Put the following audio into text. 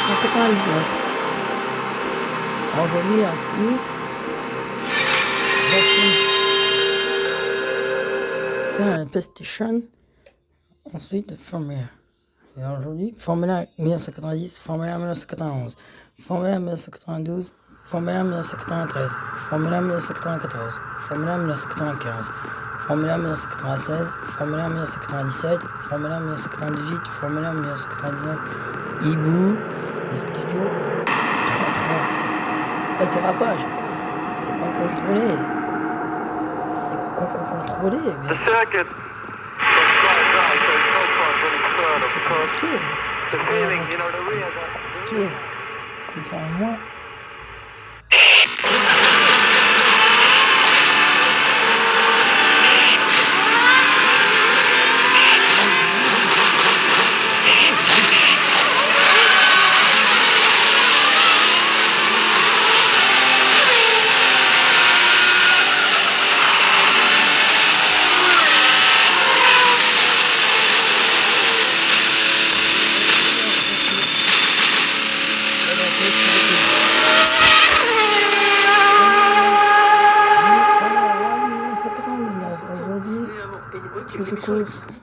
1999. Aujourd'hui, à Sydney, c'est un PlayStation. Ensuite, Formula. Et aujourd'hui, Formula 1990, Formula 1991, Formula 1992, Formula 1993, Formula 1994, Formula 1995, Formula 1996, Formula 1997, Formula 1998, Formula 1999, Hibou, les studios 33. Pas de dérapage, c'est pas contrôlé. C'est contrôlé. The circuit was quite dry, so it's no point running further C'est because compliqué. the feeling, you know, the real C'est compliqué. Comme ça, moi. Aujourd'hui, Et les courses